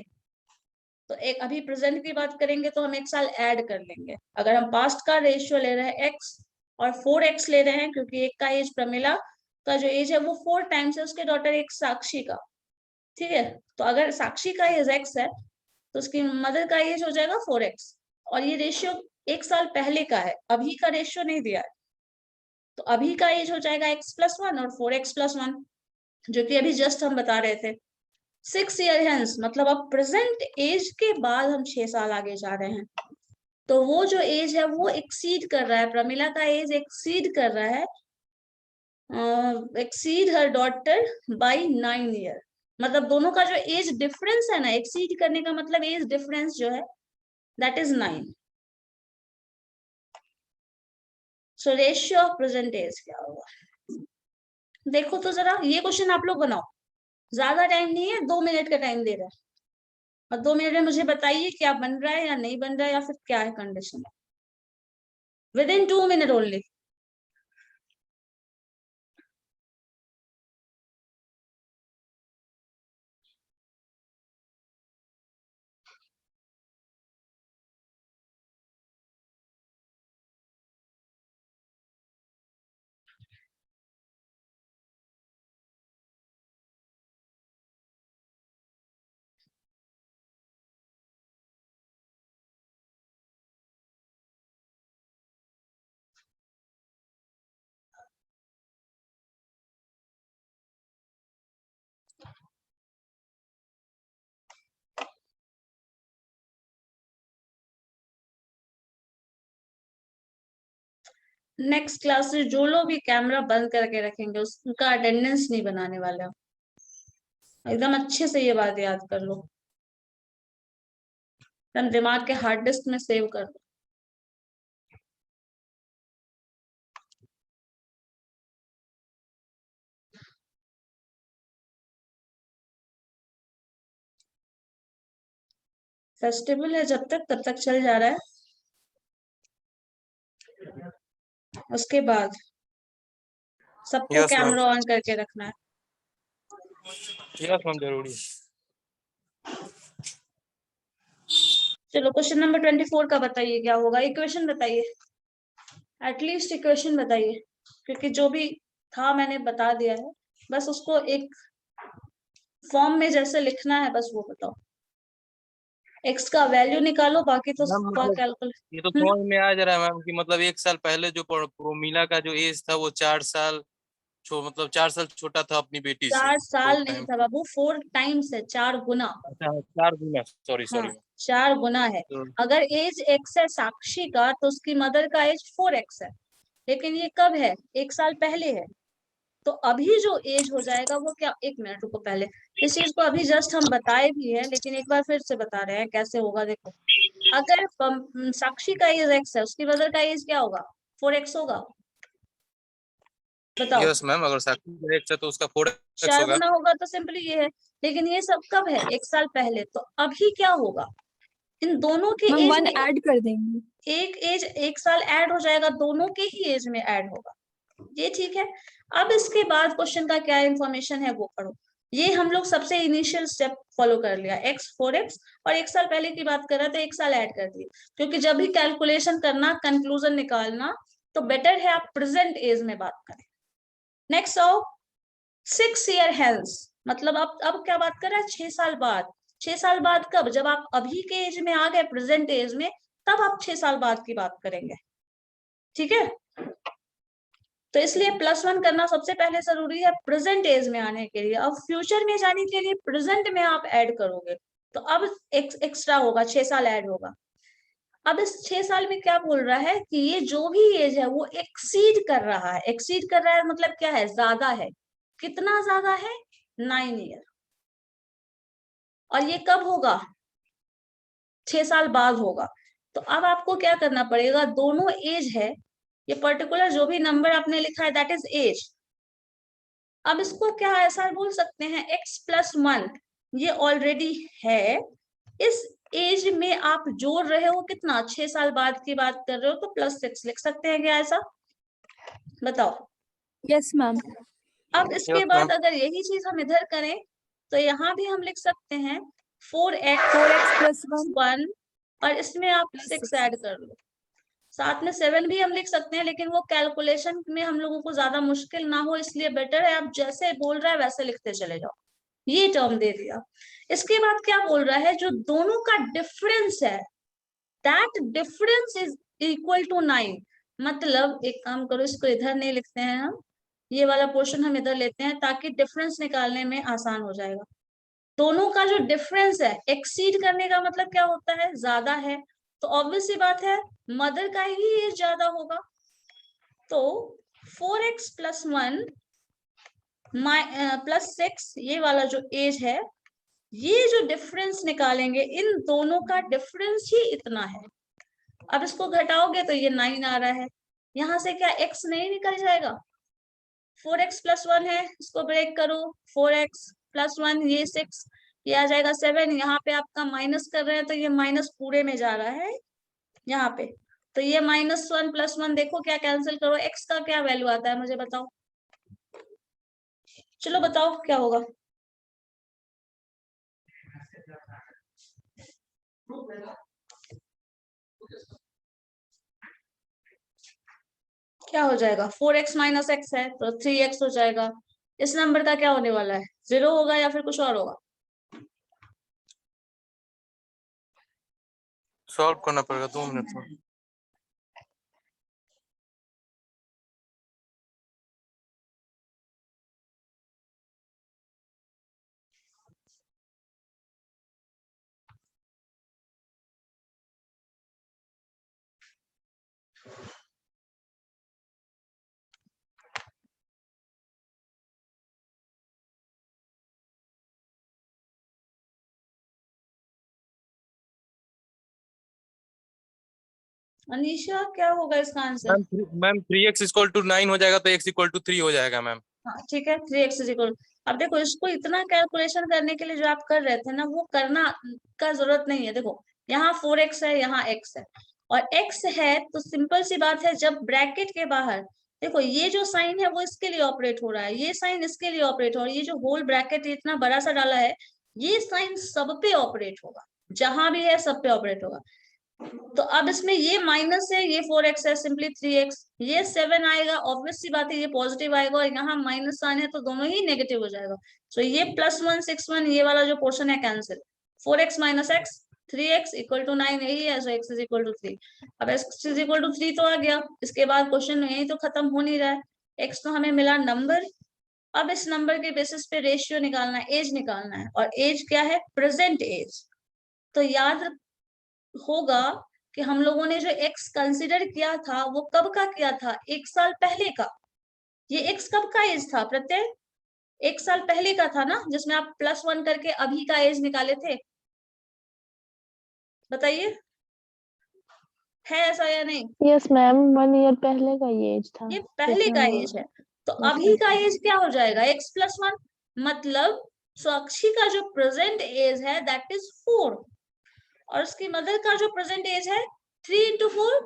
तो एक अभी प्रेजेंट की बात करेंगे तो हम 1 साल ऐड कर लेंगे। अगर हम पास्ट का रेशियो ले रहे हैं x और 4x ले रहे हैं, क्योंकि एक का एज प्रमिला का जो एज है वो 4 टाइम्स है उसके डॉटर एक साक्षी का, ठीक है। तो अगर साक्षी का एज x है तो उसकी मदर का एज हो जाएगा 4x, और ये रेशियो 1 साल पहले का है, अभी का रेशियो नहीं दिया है। तो अभी का एज हो जाएगा x+1 और 4x+1, जो कि अभी जस्ट हम बता रहे थे। 6 ईयर हेंस मतलब अब प्रेजेंट एज के बाद हम 6 साल आगे जा रहे हैं, तो वो जो एज है वो एक्सीड कर रहा है, प्रमिला का एज एक्सीड कर रहा है, एक्सीड हर डॉटर बाय 9 ईयर। मतलब दोनों का जो एज डिफरेंस है ना, एक्सीड करने का मतलब एज डिफरेंस जो है that is 9। So ratio of present age क्या होगा? देखो तो जरा ये क्वेश्चन आप लोग बनाओ, ज्यादा टाइम नहीं है, 2 मिनट का टाइम दे रहा है, और 2 मिनट में मुझे बताइए क्या बन रहा है या नहीं बन रहा है, या फिर क्या है condition. With in 2 minute only. Next class से जो लोग भी कैमरा बंद करके रखेंगे उसका अटेंडेंस नहीं बनाने वाला। एकदम अच्छे से ये बात याद कर लो, एकदम दिमाग के हार्ड डिस्क में सेव कर लो। फेस्टिवल है जब तक, तब तक चल जा रहा है, उसके बाद सबको यस मैम, कैमरा ऑन करके रखना है। यस मैम जरूरी। चलो क्वेश्चन नंबर 24 का बताइए क्या होगा। इक्वेशन बताइए, एटलीस्ट इक्वेशन बताइए, क्योंकि जो भी था मैंने बता दिया है, बस उसको एक फॉर्म में जैसे लिखना है बस वो बताओ। एक्स का वैल्यू निकालो, बाकी तो मैम सबका मतलब कैलकुलेट। ये तो समझ में आ जा रहा है मैम कि मतलब 1 साल पहले जो प्रोमिला का जो एज था वो 4 साल मतलब 4 साल छोटा था अपनी बेटी से। 4 तो साल नहीं टाइम था बाबू, 4 टाइम्स है, 4 गुना। अच्छा 4 गुना, सॉरी हाँ, सॉरी। 4 गुना है। तो अगर एज एक्स है साक्षी का तो उसकी मदर का एज 4x है, लेकिन ये कब है? 1 साल पहले है। तो अभी जो एज हो जाएगा वो क्या, 1 मिनट रुको, पहले इस चीज को अभी जस्ट हम बताए भी है, लेकिन एक बार फिर से बता रहे हैं कैसे होगा। देखो, अगर साक्षी का एज x है, उसकी मदर का एज क्या होगा? 4x होगा। बताओ, यस मैम, अगर साक्षी का एक से तो उसका 4x 4 होगा। गुना होगा तो सिंपली ये है। लेकिन ये सब कब है? 1 साल पहले। तो अभी क्या होगा? इन दोनों के मैम एज 1 में ऐड कर देंगे। एक एज 1 साल ऐड हो जाएगा, दोनों के ही एज में ऐड होगा। ये ठीक है। अब इसके बाद क्वेश्चन का क्या इंफॉर्मेशन है वो पढ़ो। ये हम लोग सबसे इनिशियल स्टेप फॉलो कर लिया, x 4x, और 1 साल पहले की बात कर रहा था, 1 साल ऐड कर दिए, क्योंकि जब भी कैलकुलेशन करना, कंक्लूजन निकालना, तो बेटर है आप प्रेजेंट एज में बात करें। नेक्स्ट आओ, 6 ईयर हेल्थ मतलब अब क्या बात कर रहा है? 6 साल बाद। 6 साल बाद कब? जब आप अभी के एज में आ गए, प्रेजेंट एज में, तब आप 6 साल बाद की बात करेंगे, ठीक है। तो इसलिए +1 करना सबसे पहले जरूरी है प्रेजेंट एज में आने के लिए। अब फ्यूचर में जाने के लिए प्रेजेंट में आप ऐड करोगे, तो अब एक्स्ट्रा होगा, 6 साल ऐड होगा। अब इस 6 साल में क्या बोल रहा है कि ये जो भी एज है वो एक्सीड कर रहा है। एक्सीड कर रहा है मतलब क्या है? ज्यादा है। कितना ज्यादा है? 9 ईयर। और ये कब होगा? 6 साल बाद होगा। तो अब आपको क्या करना पड़ेगा, दोनों एज है ये पर्टिकुलर जो भी नंबर आपने लिखा है दैट इज एज। अब इसको क्या ऐसा बोल सकते हैं x+1 ये ऑलरेडी है, इस एज में आप जोड़ रहे हो कितना, 6 साल बाद की बात कर रहे हो तो +6 लिख सकते हैं क्या ऐसा, बताओ। Yes ma'am. अब इसके Yes, बाद ma'am. अगर यही चीज हम इधर करें तो यहाँ भी हम लिख सकते हैं 4x 4x+1 और इसमें आप Plus 6 6. ऐड कर लो, साथ में 7 भी हम लिख सकते हैं, लेकिन वो कैलकुलेशन में हम लोगों को ज्यादा मुश्किल ना हो इसलिए बेटर है आप जैसे बोल रहा है वैसे लिखते चले जाओ। ये टर्म दे दिया। इसके बाद क्या बोल रहा है, जो दोनों का डिफरेंस है that difference is equal to 9। मतलब एक काम करो, इसको इधर नहीं लिखते हैं हम, ये वाला पोर्शन हम इधर लेते हैं ताकि डिफरेंस निकालने में आसान हो जाएगा। दोनों का जो डिफरेंस है, एक्सीड करने का मतलब क्या होता है, ज्यादा है, तो ऑब्वियस सी बात है मदर का ही एज ज्यादा होगा। तो 4x+1 +6 ये वाला जो एज है, ये जो डिफरेंस निकालेंगे इन दोनों का डिफरेंस ही इतना है। अब इसको घटाओगे तो ये 9 आ रहा है, यहां से क्या x नहीं निकल जाएगा, 4x+1 है, इसको ब्रेक करो, 4x+1 ये 6, ये आ जाएगा 7, यहाँ पे आपका माइनस कर रहे हैं तो ये माइनस पूरे में जा रहा है यहाँ पे, तो ये -1+1 देखो क्या कैंसिल करो, x का क्या वैल्यू आता है मुझे बताओ, चलो बताओ क्या होगा। क्या हो जाएगा, 4x - x है तो 3x हो जाएगा। इस नंबर का क्या होने वाला है, 0 होगा या फिर कुछ और होगा, सॉल्व करना पड़ेगा 2 मिनट में। अनीशा क्या होगा इसका आंसर। मैम 3x = 9 हो जाएगा तो x = 3 हो जाएगा मैम। हाँ ठीक है, 3x = अब देखो इसको इतना कैलकुलेशन करने के लिए जो आप कर रहे थे ना वो करना का जरूरत नहीं है। देखो यहाँ 4x है, यहाँ x है, और x है तो सिंपल सी बात है, जब ब्रैकेट के बाहर देखो ये जो साइन है वो इसके लिए ऑपरेट हो रहा है, ये साइन इसके लिए ऑपरेट हो रहा है, ये जो होल ब्रैकेट इतना बड़ा सा डाला है ये साइन सब पे ऑपरेट होगा, जहां भी है सब पे ऑपरेट होगा। तो अब इसमें ये माइनस है, ये 4x है, सिंपली 3x, ये 7 आएगा, ऑब्वियस सी बात है ये पॉजिटिव आएगा, और यहाँ माइनस साइन है तो दोनों ही नेगेटिव हो जाएगा। सो ये +1 6 1 ये वाला जो पोर्शन है कैंसिल, 4x - x 3x = 9 यही है, सो x = 3। अब x = 3 तो आ गया, इसके बाद क्वेश्चन में यही तो खत्म हो नहीं रहा है, x तो हमें मिला नंबर, अब इस नंबर के बेसिस पे रेशियो निकालना है, एज निकालना है, और एज क्या है, प्रेजेंट एज। तो याद होगा कि हम लोगों ने जो x कंसिडर किया था वो कब का किया था, 1 साल पहले का। ये x कब का एज था प्रत्यय, 1 साल पहले का था ना, जिसमें आप +1 करके अभी का एज निकाले थे, बताइए है ऐसा या नहीं। यस मैम, 1 ईयर पहले का ये एज था। ये पहले का एज है, तो अभी का एज क्या हो जाएगा, x+1, मतलब साक्षी का जो प्रेजेंट एज है दैट इज 4, और उसकी मदर का जो प्रेजेंट एज है 3 × 4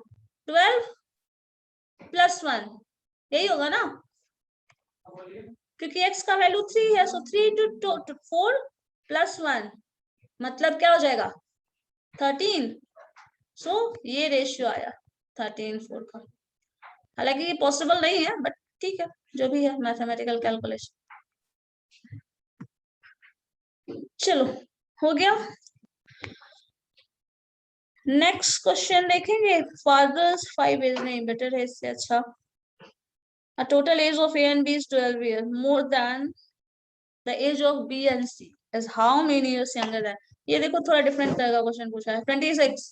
12 +1, यही होगा ना, क्योंकि x का वैल्यू 3 है, सो 3 × 4 +1 मतलब क्या हो जाएगा 13। सो ये रेशियो आया 13:4 का। हालांकि ये पॉसिबल नहीं है बट ठीक है, जो भी है मैथमेटिकल कैलकुलेशन। चलो हो गया, नेक्स्ट क्वेश्चन देखेंगे। फादर्स 5 एज नहीं, बेटर है इससे अच्छा। A total age of A and B is 12 years. More than the age of B and C is how many years younger than? ये देखो थोड़ा डिफरेंट तरह का क्वेश्चन पूछा है। 26.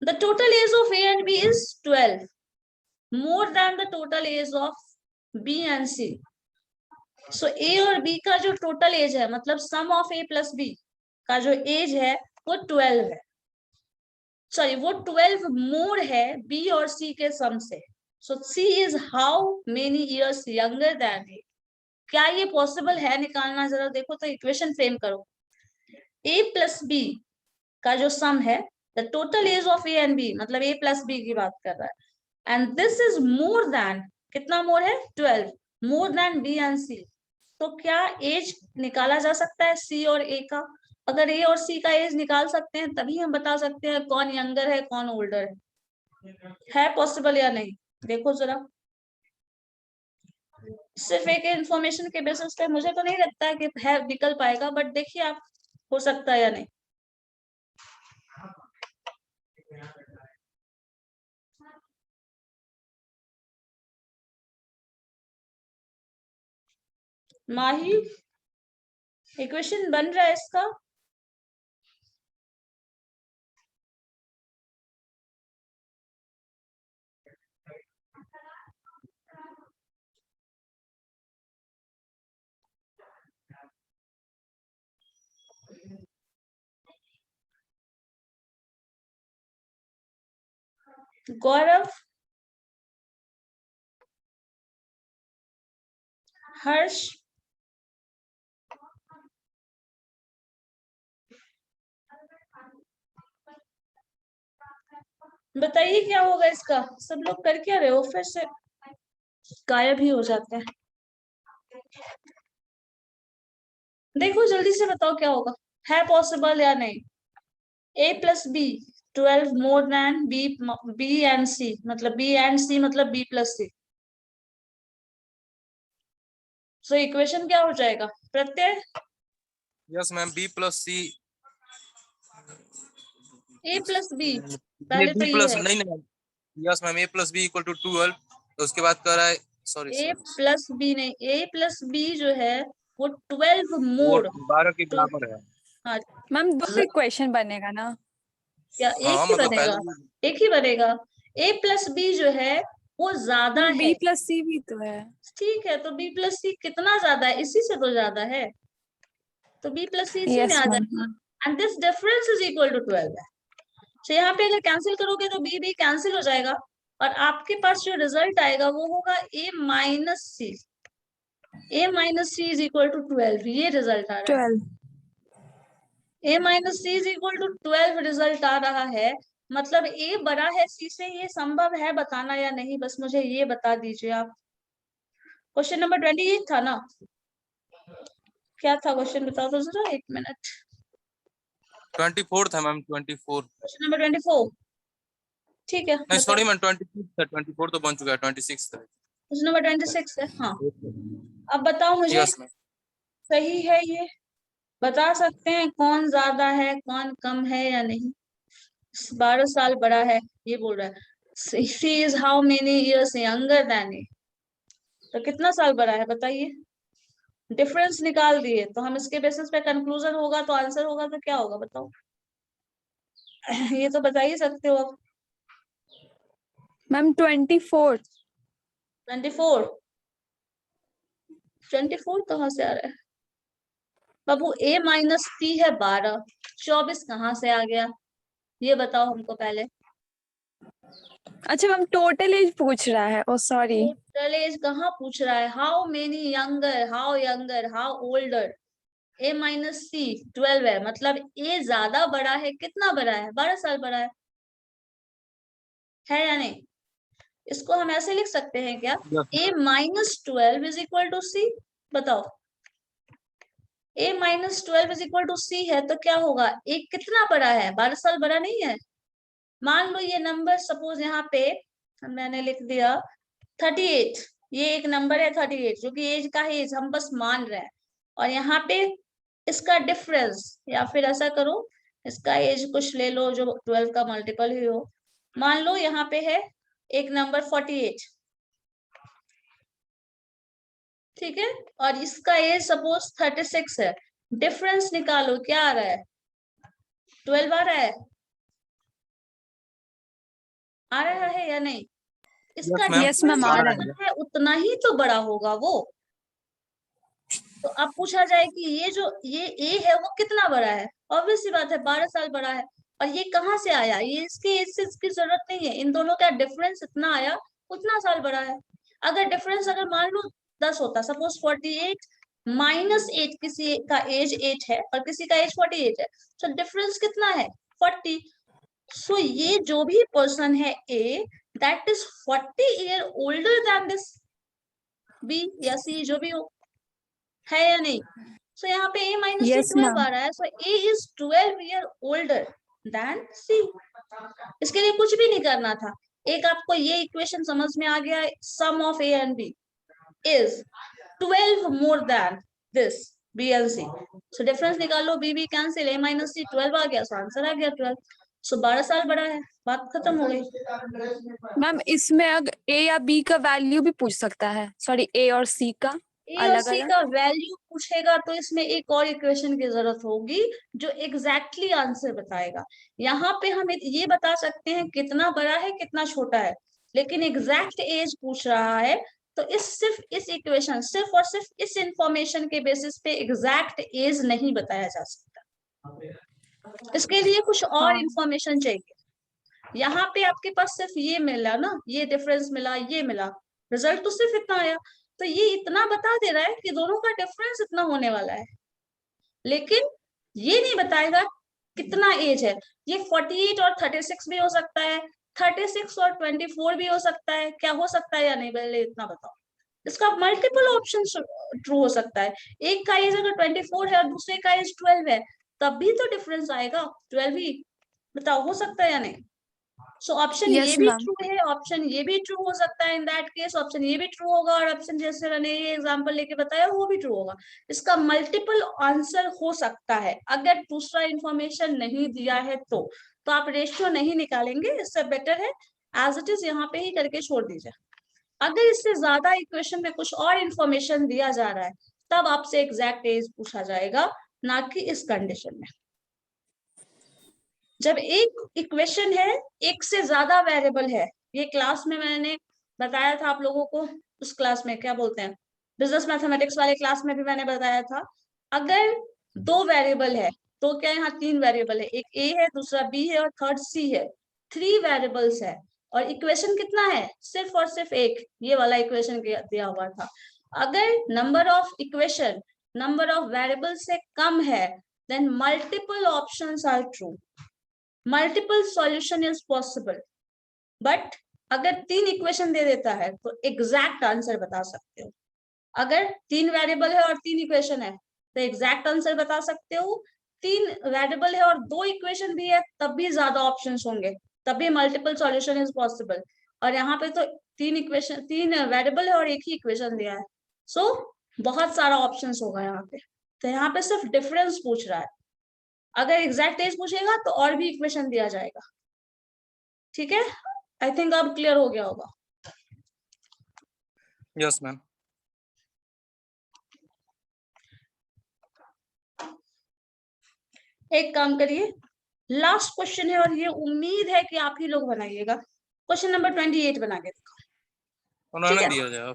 The total age of A and B is 12. More than the total age of B and C. So A और B का जो टोटल एज है, मतलब सम ऑफ A + B का जो एज है वो 12 है। सॉरी वो 12 मोर है बी और सी के सम से। So C is how many years younger than A. क्या ये पॉसिबल है निकालना? जरा देखो तो इक्वेशन फ्रेम करो। ए प्लस बी का जो सम है, the total age of A and B, मतलब ए प्लस बी की बात कर रहा है, and this is more than, कितना मोर है? 12, more than B and C. तो क्या एज निकाला जा सकता है सी और ए का? अगर ए और सी का एज निकाल सकते हैं तभी हम बता सकते हैं कौन यंगर है कौन ओल्डर है पॉसिबल या नहीं? देखो जरा, सिर्फ एक इंफॉर्मेशन के बेसिस पे मुझे तो नहीं लगता है कि है निकल पाएगा, बट देखिए आप, हो सकता है या नहीं। माही, इक्वेशन बन रहा है इसका? गौरव, हर्ष, बताइए क्या होगा इसका? सब लोग कर क्या रहे हो? फिर से गायब ही हो जाते हैं। देखो जल्दी से बताओ क्या होगा, है पॉसिबल या नहीं? A plus B 12 more than B and C, मतलब बी एंड सी मतलब B plus C. So equation क्या हो जाएगा? Pratyay yes ma'am, B plus C, A plus B, ये पहले तो बी ये प्लस है नहीं नहीं, yes ma'am, A plus B equal to 12, तो उसके बाद कह रहा है, सॉरी ए प्लस बी नहीं, ए प्लस बी जो है वो 12 वो मोर 12 के तो, बराबर है। हाँ मैम दो इक्वेशन बनेगा ना? क्या एक हाँ ही मतलब बनेगा? पहले एक ही बनेगा। ए प्लस बी जो है वो ज्यादा बी है। प्लस सी भी तो है। ठीक है, तो बी प्लस सी कितना ज्यादा है? इसी से तो ज्यादा है, तो बी प्लस सी इसी में यस आ मैम। जाएगा, and this difference is equal to 12 है। तो यहाँ पे अगर कैंसिल करोगे तो बी बी कैंसिल हो जाएगा, और आपके पास जो रिजल्ट आएगा वो होगा A minus C. A minus C is equal to 12, ये रिजल्ट आ रहा है। 12। A minus C is equal to 12 result आ रहा है, मतलब ए बड़ा है सी से। ये संभव है बताना या नहीं, बस मुझे ये बता दीजिए आप। क्वेश्चन नंबर 28 था ना? क्या था क्वेश्चन, बताओ तो जरा, एक मिनट। 24 था मैम, 24 क्वेश्चन नंबर 24, ठीक है नहीं, बताओ। सॉरी मैम, 26 था, 24 तो बन चुका है, 26 था। क्वेश्चन नंबर 26 है, हाँ। अब बताओ मुझे, यस मैम, सही है ये? बता सकते हैं कौन ज्यादा है कौन कम है या नहीं? 12 साल बड़ा है ये बोल रहा है। C is how many years younger than A, तो कितना साल बड़ा है बताइए? डिफरेंस निकाल दिए तो हम इसके बेसिस पे कंक्लूजन होगा तो आंसर होगा, तो क्या होगा बताओ? ये तो बता ही सकते हो आप। मैम 24। 24, 24 कहाँ से आ रहा है बाबू? ए माइनस सी है 12, 24 कहाँ से आ गया ये बताओ हमको पहले। अच्छा मैम टोटल एज पूछ रहा है, ओ सॉरी। टोटल एज कहाँ पूछ रहा है? How many younger, how older. A minus C 12 है, मतलब ए ज्यादा बड़ा है। कितना बड़ा है? 12 साल बड़ा है या नहीं? इसको हम ऐसे लिख सकते हैं क्या? ए माइनस 12 इज इक्वल टू सी। बताओ, ए माइनस 12 इज इक्वल टू सी है तो क्या होगा? ए कितना बड़ा है? 12 साल बड़ा नहीं है? मान लो ये नंबर, सपोज यहाँ पे मैंने लिख दिया 38, ये एक नंबर है 38 जो कि एज का है, एज हम बस मान रहे हैं, और यहाँ पे इसका डिफरेंस, या फिर ऐसा करो इसका एज कुछ ले लो जो 12 का मल्टीपल ही हो। मान लो यहाँ पे है एक नंबर 48, ठीक है, और इसका एज सपोज 36 है। डिफरेंस निकालो, क्या आ रहा है? 12 आ रहा है? आ रहा है या नहीं? इसका Yes, ma'am, आ रहा डिफरेंस है उतना ही तो बड़ा होगा वो। तो अब पूछा जाए कि ये जो ये ए है वो कितना बड़ा है? ऑब्वियस सी बात है 12 साल बड़ा है। और ये कहाँ से आया, ये इसके एज से इसकी जरूरत नहीं है, इन दोनों का डिफरेंस इतना आया, उतना साल बड़ा है। अगर डिफरेंस अगर मान लो 10 होता, सपोज 48 -8, किसी का एज 8 है और किसी का एज 48 है, तो डिफरेंस कितना है 40। सो ये जो भी पर्सन है A, that is 40 year older than this B या सी, जो भी हो, है या नहीं। सो यहाँ पे a - Yes, c 12 ma'am. आ रहा है, सो a is 12 year older then c। इसके लिए कुछ भी नहीं करना था, एक आपको ये इक्वेशन समझ में आ गया, sum of a and b is 12 more than this b and c। So difference निकालो, b b cancel, a - c 12 आ गया, सो आंसर आ गया 12। सो 12 साल बड़ा है, बात खत्म हो गई। मैम इसमें अगर ए या बी का वैल्यू भी पूछ सकता है, सॉरी ए और सी का ए और अलग सी अलग। का वैल्यू पूछेगा तो इसमें एक और इक्वेशन की जरूरत होगी जो एग्जैक्टली आंसर बताएगा। यहाँ पे हम ये बता सकते हैं कितना बड़ा है कितना छोटा है, लेकिन एग्जैक्ट एज पूछ रहा है तो सिर्फ इस इक्वेशन, सिर्फ और सिर्फ इस इंफॉर्मेशन के बेसिस पे एग्जैक्ट एज नहीं बताया जा सकता। इसके लिए कुछ और हाँ। इंफॉर्मेशन चाहिए। यहाँ पे आपके पास सिर्फ ये मिला ना, ये डिफरेंस मिला, ये मिला, रिजल्ट तो सिर्फ इतना आया, तो ये इतना बता दे रहा है कि दोनों का डिफरेंस इतना होने वाला है, लेकिन ये नहीं बताएगा कितना एज है। ये 48 और 36 भी हो सकता है, 36 और 24 भी हो सकता है, क्या हो सकता है या नहीं, पहले इतना बताओ। इसका मल्टीपल ऑप्शन ट्रू हो सकता है। एक का एज अगर 24 है और दूसरे का एज 12 है, तब भी तो डिफरेंस आएगा 12 ही। बताओ हो सकता है या नहीं। सो ऑप्शन ये Yes, भी ma'am. ट्रू है, ऑप्शन ये भी ट्रू हो सकता है, इन दैट केस ऑप्शन ये भी ट्रू होगा, और ऑप्शन जैसे मैंने ये एग्जांपल लेके बताया वो भी ट्रू होगा। इसका मल्टीपल आंसर हो सकता है अगर दूसरा इंफॉर्मेशन नहीं दिया है तो आप रेशियो नहीं निकालेंगे, इससे बेटर है एज इट इज यहाँ पे ही करके छोड़ दीजिए। अगर इससे ज्यादा इक्वेशन में कुछ और इंफॉर्मेशन दिया जा रहा है तब आपसे एग्जैक्ट एज पूछा जाएगा, ना कि इस कंडीशन में। जब एक इक्वेशन है, एक से ज्यादा वेरिएबल है, ये क्लास में मैंने बताया था आप लोगों को, उस क्लास में क्या बोलते हैं, बिजनेस मैथमेटिक्स वाले क्लास में भी मैंने बताया था। अगर 2 वेरिएबल है तो क्या यहाँ 3 वेरिएबल है, एक ए है, दूसरा बी है और थर्ड सी है, 3 वेरिएबल्स है, और इक्वेशन कितना है, सिर्फ और सिर्फ एक, ये वाला इक्वेशन दिया हुआ था। अगर number of equation number of variable से कम है, then multiple options are true, multiple solution is possible. But अगर 3 इक्वेशन दे देता है तो एग्जैक्ट आंसर बता सकते हो। अगर 3 वेरिएबल है और 3 इक्वेशन है तो एग्जैक्ट आंसर बता सकते हो। 3 वेरिएबल है और 2 इक्वेशन भी है तब भी ज्यादा ऑप्शंस होंगे, तब भी मल्टीपल सॉल्यूशन इज पॉसिबल। और यहाँ पे तो 3 वेरिएबल है और एक ही इक्वेशन दिया है, सो बहुत सारा ऑप्शंस होगा यहाँ पे। तो यहाँ पे सिर्फ डिफरेंस पूछ रहा है, अगर एग्जैक्ट एज पूछेगा तो और भी इक्वेशन दिया जाएगा। ठीक है, आई थिंक अब क्लियर हो गया होगा। Yes ma'am. एक काम करिए, लास्ट क्वेश्चन है और ये उम्मीद है कि आप ही लोग बनाइएगा। क्वेश्चन नंबर 28 बना के दिखाओ। उन्होंने है? दिया जाए।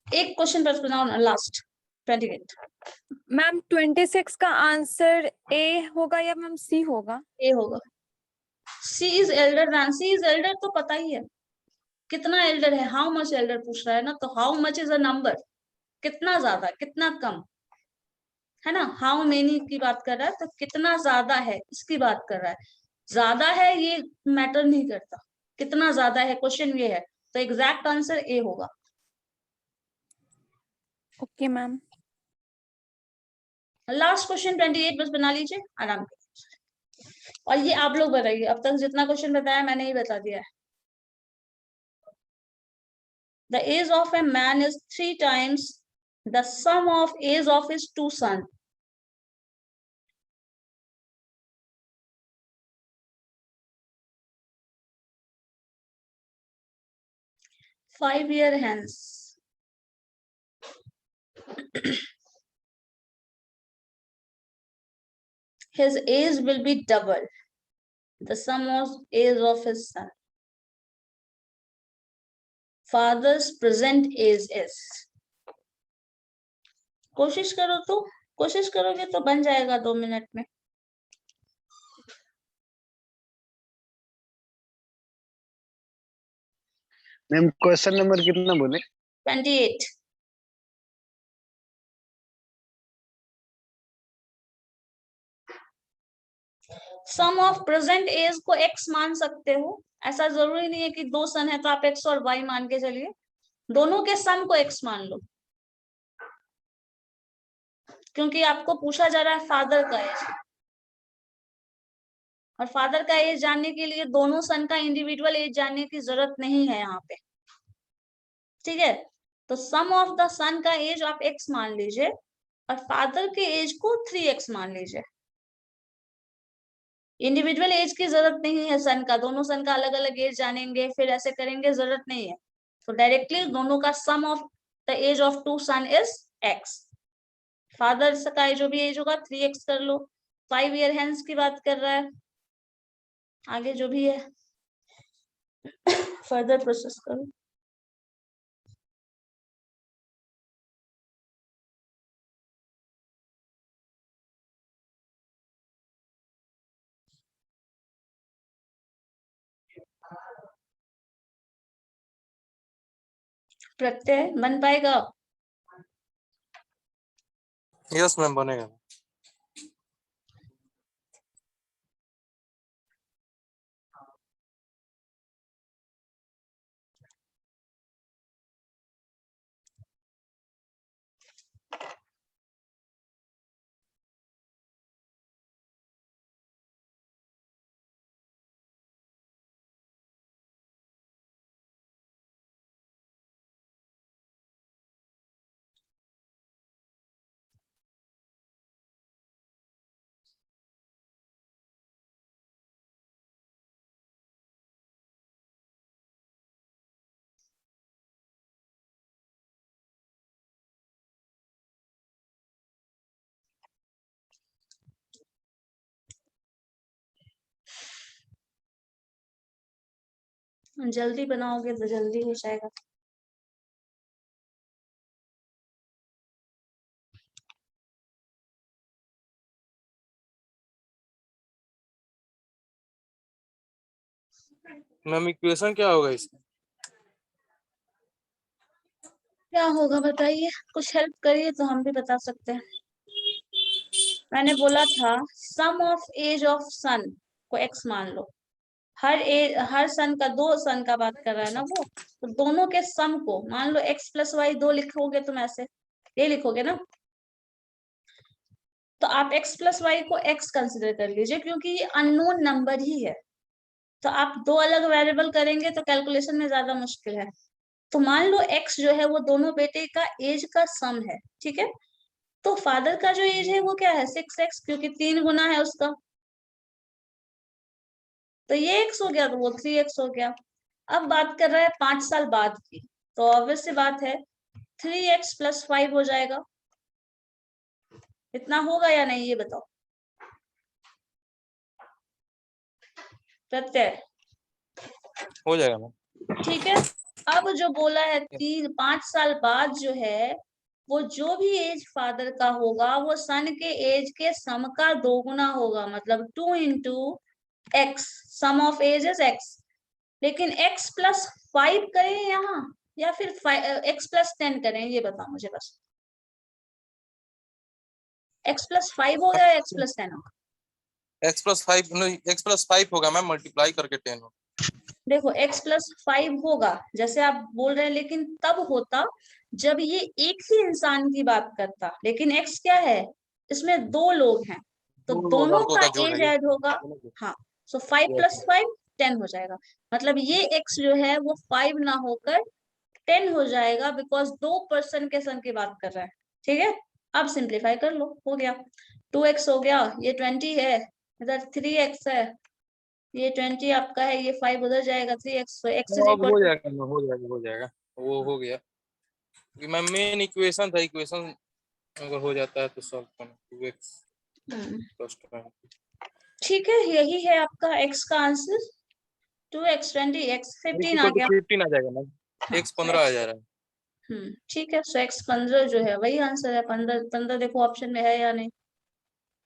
एक क्वेश्चन बस बनाओ ना, लास्ट 28। मैम 26 का आंसर ए होगा या मैम सी होगा? ए होगा। C is elder than, C is elder तो पता ही है, कितना एल्डर है, हाउ मच एल्डर पूछ रहा है ना, तो how much is a number, कितना ज्यादा कितना कम, है ना। हाउ मेनी की बात कर रहा है तो कितना ज्यादा है इसकी बात कर रहा है। ज्यादा है ये मैटर नहीं करता, कितना ज्यादा है क्वेश्चन ये है, तो एग्जैक्ट आंसर ए होगा। Okay ma'am. लास्ट क्वेश्चन 28 बस बना लीजिए आराम से, और ये आप लोग बताइए, अब तक जितना क्वेश्चन बताया मैंने ही बता दिया है। The age of a man is 3 times the sum of age of his 2 sons. Five year hence. His age will be double the sum of age of his son. Father's present age is. कोशिश करो तो, कोशिश करोगे तो बन जाएगा 2 मिनट में। मैम क्वेश्चन नंबर कितना बोले? 28। सम ऑफ प्रेजेंट एज को x मान सकते हो, ऐसा जरूरी नहीं है कि दो सन है तो आप x और y मान के चलिए, दोनों के सम को x मान लो, क्योंकि आपको पूछा जा रहा है फादर का एज, और फादर का एज जानने के लिए दोनों सन का इंडिविजुअल एज जानने की जरूरत नहीं है यहाँ पे, ठीक है। तो सम ऑफ द सन का एज आप x मान लीजिए और फादर के एज को 3x मान लीजिए। इंडिविजुअल एज की जरूरत नहीं है सन का, दोनों सन का अलग अलग एज जानेंगे फिर ऐसे करेंगे, जरूरत नहीं है। तो डायरेक्टली दोनों का sum of the age of two son is x। Father का जो भी एज होगा 3x कर लो, 5 ईयर हैंस की बात कर रहा है, आगे जो भी है फर्दर प्रोसेस करो। प्रत्यय बन पाएगा? यस मैम बनेगा। जल्दी बनाओगे तो जल्दी हो जाएगा। मैम इक्वेशन क्या होगा इसका? क्या होगा बताइए, कुछ हेल्प करिए तो हम भी बता सकते हैं। मैंने बोला था सम ऑफ एज ऑफ सन को x मान लो, हर सन का, दो सन का बात कर रहा है ना वो, तो दोनों के सम को मान लो x प्लस वाई, दो लिखोगे तुम ऐसे, ये लिखोगे ना, तो आप x प्लस वाई को x कंसिडर कर लीजिए क्योंकि ये अननोन नंबर ही है। तो आप दो अलग वेरिएबल करेंगे तो कैलकुलेशन में ज्यादा मुश्किल है। तो मान लो x जो है वो दोनों बेटे का एज का सम है, ठीक है। तो फादर का जो एज है वो क्या है 6x, क्योंकि 3 गुना है उसका, तो ये x हो गया तो वो 3x हो गया। अब बात कर रहा है 5 साल बाद की, तो ऑब्वियस सी बात है 3x प्लस 5 हो जाएगा। इतना होगा या नहीं ये बताओ प्रत्यय? हो जाएगा मैम। ठीक है। अब जो बोला है 5 साल बाद जो है वो जो भी एज फादर का होगा वो सन के एज के सम का 2 गुना होगा, मतलब 2 into x, sum of age is x। लेकिन x प्लस 5 करें यहाँ या फिर x प्लस 10 करें, ये बताओ मुझे बस। x प्लस 5 होगा या x प्लस 10 होगा? x प्लस 5 नहीं, x प्लस 5 होगा मैम, मल्टीप्लाई करके 10 होगा। देखो x प्लस 5 होगा जैसे आप बोल रहे हैं, लेकिन तब होता जब ये एक ही इंसान की बात करता, लेकिन x क्या है, इसमें दो लोग हैं तो दो दोनों लड़कों का का जोड़ एज है ये। ऐड होगा। हाँ, सो 5 प्लस 5 10 हो जाएगा, मतलब ये x जो है वो 5 ना होकर 10 हो जाएगा, बिकॉज दो पर्सन के सन की बात कर रहा है, ठीक है। अब सिंप्लीफाई कर लो, हो गया 2x हो गया, ये 20 है, इधर 3x है, ये 20 आपका है, ये 5 उधर जाएगा 3x, तो x इज अब इक्वल हो टू, जाएगा मैम, हो जाएगा वो हो गया। क्योंकि मैम मेन इक्वेशन था, इक्वेशन अगर हो जाता है तो सॉल्व करना 2x प्लस 20। ठीक है, यही है आपका x का आंसर, 2x 20, x 15 आ इक्वल टू गया। 15 आ जाएगा मैम, हाँ, x 15 आ जा रहा है। ठीक है, सो x 15 जो है वही आंसर है। 15 देखो ऑप्शन में है या नहीं,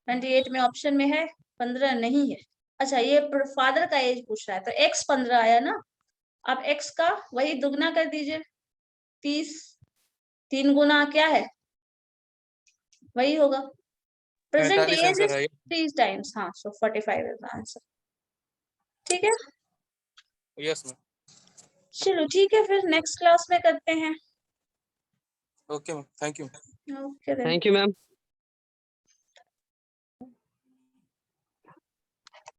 28 में ऑप्शन में है, 15 नहीं है। अच्छा, ये फादर का एज पूछ रहा है तो x 15 आया ना, अब x का वही दुगना कर दीजिए 30, 3 गुना क्या है वही होगा। प्रेजेंट 45 एज आंसर इज है। 3 टाइम्स, हाँ, सो 45 इज द आंसर। ठीक है, यस मैम। चलो ठीक है, फिर नेक्स्ट क्लास में करते हैं। Okay ma'am, thank you. Okay then. Thank you ma'am.